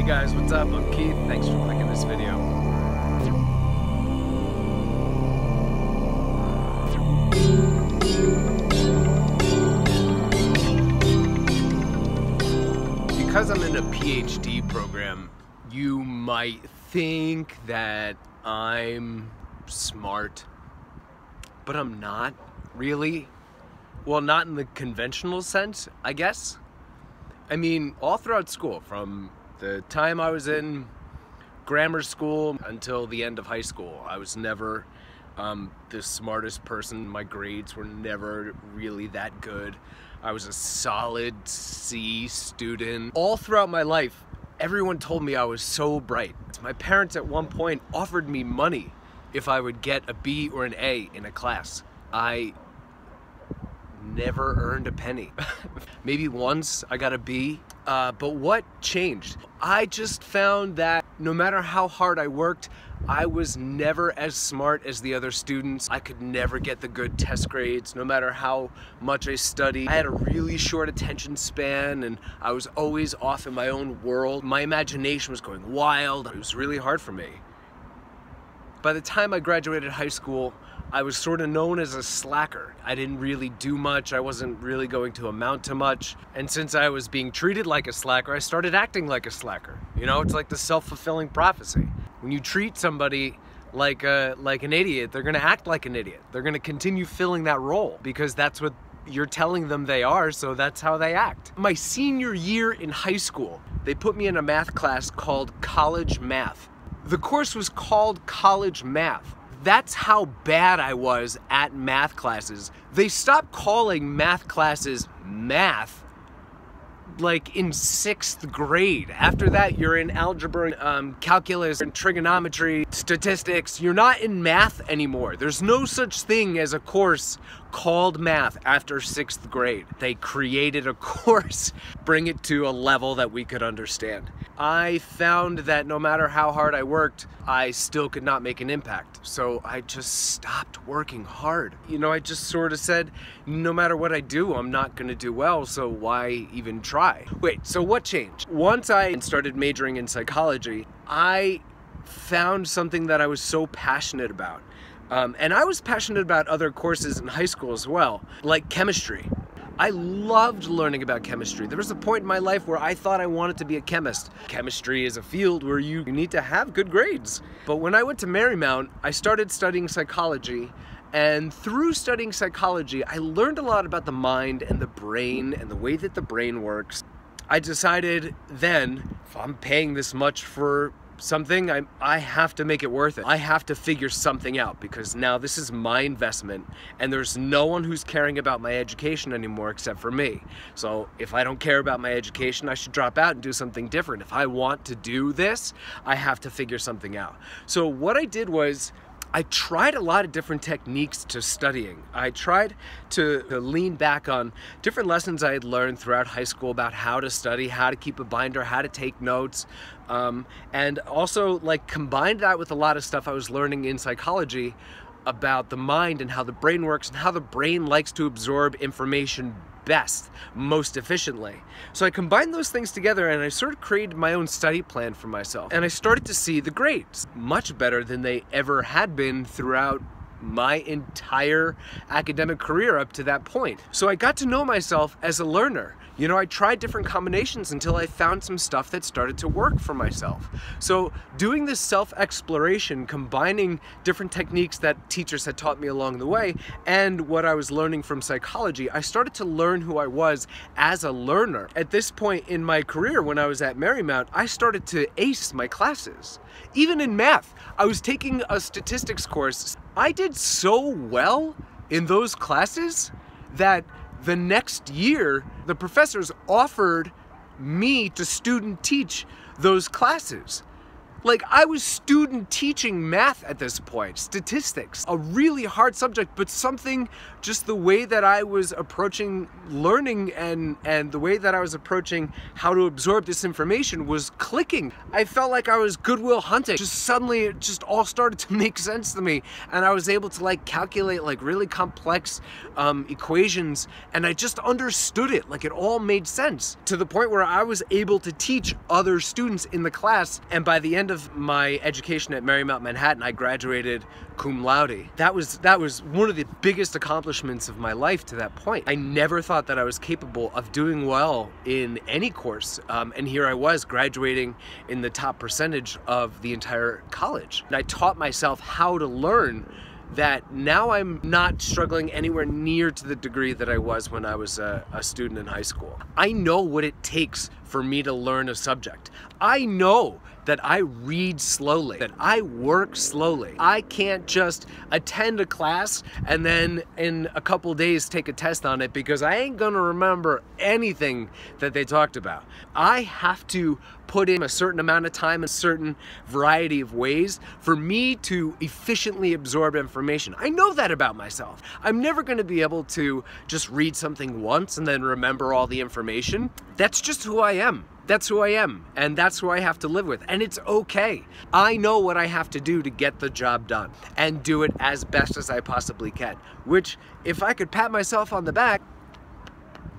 Hey guys, what's up? I'm Keith. Thanks for clicking this video. Because I'm in a PhD program, you might think that I'm smart, but I'm not really. Well, not in the conventional sense, I guess. I mean, all throughout school, from the time I was in grammar school until the end of high school, I was never the smartest person. My grades were never really that good. I was a solid C student. All throughout my life, everyone told me I was so bright. My parents at one point offered me money if I would get a B or an A in a class. I never earned a penny. Maybe once I got a B, but what changed? I just found that no matter how hard I worked, I was never as smart as the other students. I could never get the good test grades, no matter how much I studied. I had a really short attention span, and I was always off in my own world. My imagination was going wild. It was really hard for me. By the time I graduated high school, I was sort of known as a slacker. I didn't really do much. I wasn't really going to amount to much. And since I was being treated like a slacker, I started acting like a slacker. You know, it's like the self-fulfilling prophecy. When you treat somebody like an idiot, they're gonna act like an idiot. They're gonna continue filling that role because that's what you're telling them they are, so that's how they act. My senior year in high school, they put me in a math class called College Math. The course was called College Math. That's how bad I was at math classes. They stopped calling math classes math like in 6th grade. After that, you're in algebra, calculus, and trigonometry, statistics. You're not in math anymore. There's no such thing as a course called math after 6th grade. They created a course, bring it to a level that we could understand. I found that no matter how hard I worked, I still could not make an impact. So I just stopped working hard. You know, I just sort of said, no matter what I do, I'm not gonna do well, so why even try? Wait, so what changed? Once I started majoring in psychology, I found something that I was so passionate about. And I was passionate about other courses in high school as well, like chemistry. I loved learning about chemistry. There was a point in my life where I thought I wanted to be a chemist. Chemistry is a field where you need to have good grades. But when I went to Marymount, I started studying psychology. And through studying psychology, I learned a lot about the mind and the brain and the way that the brain works. I decided then, if I'm paying this much for something, I have to make it worth it. I have to figure something out because now this is my investment and there's no one who's caring about my education anymore except for me. So if I don't care about my education, I should drop out and do something different. If I want to do this, I have to figure something out. So what I did was I tried a lot of different techniques to studying. I tried to lean back on different lessons I had learned throughout high school about how to study, how to keep a binder, how to take notes, and also like combined that with a lot of stuff I was learning in psychology about the mind and how the brain works and how the brain likes to absorb information best, most efficiently. So I combined those things together and I sort of created my own study plan for myself. And I started to see the grades much better than they ever had been throughout my entire academic career up to that point. So I got to know myself as a learner. You know, I tried different combinations until I found some stuff that started to work for myself. So doing this self-exploration, combining different techniques that teachers had taught me along the way and what I was learning from psychology, I started to learn who I was as a learner. At this point in my career, when I was at Marymount, I started to ace my classes. Even in math, I was taking a statistics course. I did so well in those classes that the next year, the professors offered me to student teach those classes. Like, I was student teaching math at this point, statistics, a really hard subject, but something, just the way that I was approaching learning and the way that I was approaching how to absorb this information was clicking. I felt like I was Goodwill Hunting. Just suddenly it just all started to make sense to me, and I was able to like calculate like really complex equations, and I just understood it. Like, it all made sense to the point where I was able to teach other students in the class, and by the end of my education at Marymount Manhattan, I graduated cum laude. That was one of the biggest accomplishments of my life to that point. I never thought that I was capable of doing well in any course, and here I was graduating in the top percentage of the entire college. And I taught myself how to learn that now I'm not struggling anywhere near to the degree that I was when I was a student in high school. I know what it takes for me to learn a subject. I know that I read slowly, that I work slowly. I can't just attend a class and then in a couple days take a test on it, because I ain't gonna remember anything that they talked about. I have to put in a certain amount of time, a certain variety of ways for me to efficiently absorb information. I know that about myself. I'm never gonna be able to just read something once and then remember all the information. That's just who I am. That's who I am, and that's who I have to live with, and it's okay. I know what I have to do to get the job done and do it as best as I possibly can, which, if I could pat myself on the back,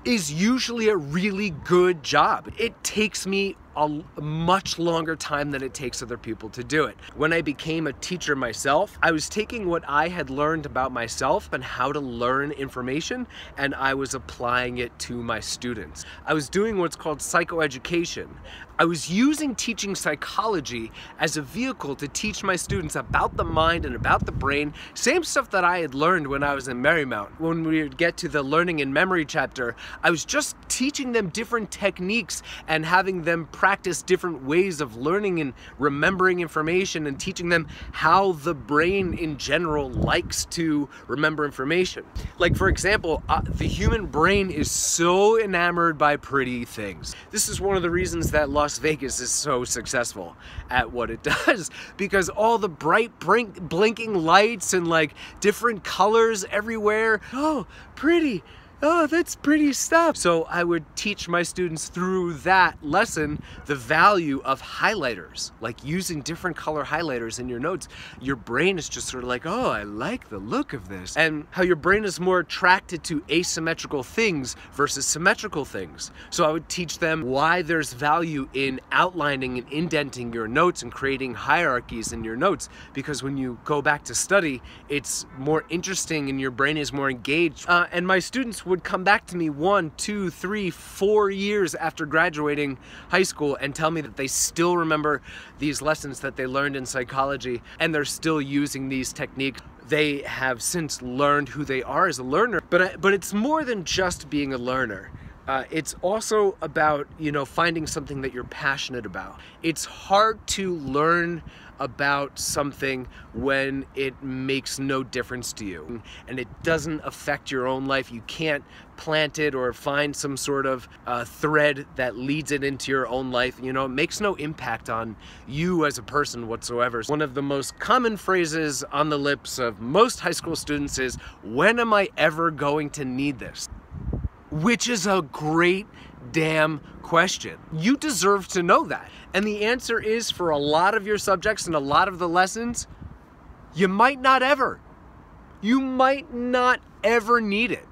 is usually a really good job. It takes me a much longer time than it takes other people to do it. When I became a teacher myself, I was taking what I had learned about myself and how to learn information, and I was applying it to my students. I was doing what's called psychoeducation. I was using teaching psychology as a vehicle to teach my students about the mind and about the brain, same stuff that I had learned when I was in Marymount. When we would get to the learning and memory chapter, I was just teaching them different techniques and having them practice different ways of learning and remembering information, and teaching them how the brain in general likes to remember information. Like, for example, the human brain is so enamored by pretty things. This is one of the reasons that Las Vegas is so successful at what it does, because all the bright blinking lights and like different colors everywhere. Oh, pretty. Oh, that's pretty stuff. So I would teach my students through that lesson the value of highlighters, like using different color highlighters in your notes. Your brain is just sort of like, oh, I like the look of this. And how your brain is more attracted to asymmetrical things versus symmetrical things. So I would teach them why there's value in outlining and indenting your notes and creating hierarchies in your notes, because when you go back to study, it's more interesting and your brain is more engaged. And my students would come back to me 1, 2, 3, 4 years after graduating high school and tell me that they still remember these lessons that they learned in psychology, and they're still using these techniques. They have since learned who they are as a learner, but it's more than just being a learner. It's also about, finding something that you're passionate about. It's hard to learn about something when it makes no difference to you and it doesn't affect your own life. You can't plant it or find some sort of thread that leads it into your own life. It makes no impact on you as a person whatsoever. One of the most common phrases on the lips of most high school students is, when am I ever going to need this? Which is a great damn question. You deserve to know that. And the answer is, for a lot of your subjects and a lot of the lessons, you might not ever. You might not ever need it.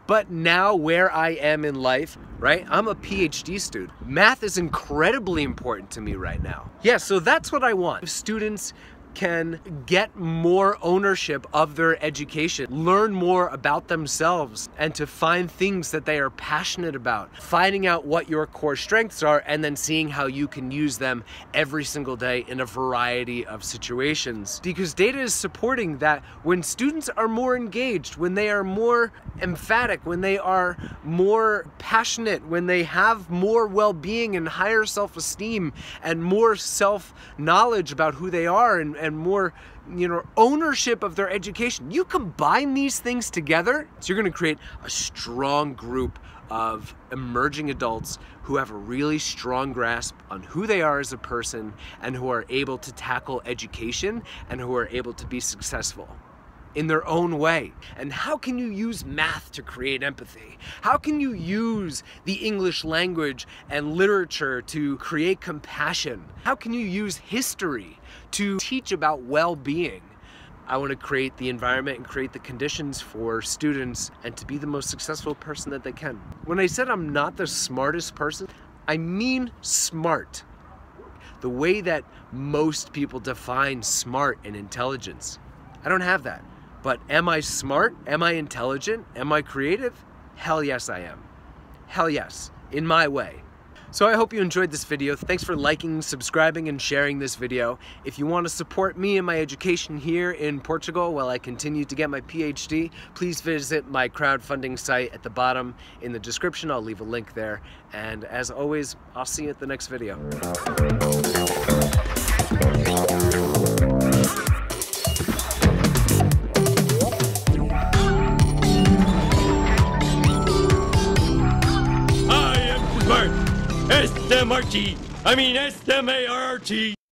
But now, where I am in life, right? I'm a PhD student. Math is incredibly important to me right now. Yeah, so that's what I want. Students can get more ownership of their education, learn more about themselves, and to find things that they are passionate about, finding out what your core strengths are, and then seeing how you can use them every single day in a variety of situations. Because data is supporting that when students are more engaged, when they are more emphatic, when they are more passionate, when they have more well-being and higher self-esteem and more self-knowledge about who they are, and more ownership of their education. You combine these things together, so you're going to create a strong group of emerging adults who have a really strong grasp on who they are as a person and who are able to tackle education and who are able to be successful in their own way. And how can you use math to create empathy? How can you use the English language and literature to create compassion? How can you use history to teach about well-being? I want to create the environment and create the conditions for students and to be the most successful person that they can. When I said I'm not the smartest person, I mean smart. The way that most people define smart and intelligence. I don't have that. But am I smart? Am I intelligent? Am I creative? Hell yes, I am. Hell yes, in my way. So I hope you enjoyed this video. Thanks for liking, subscribing, and sharing this video. If you want to support me in my education here in Portugal while I continue to get my PhD, please visit my crowdfunding site at the bottom in the description. I'll leave a link there. And as always, I'll see you at the next video. SMRT. I mean SMART.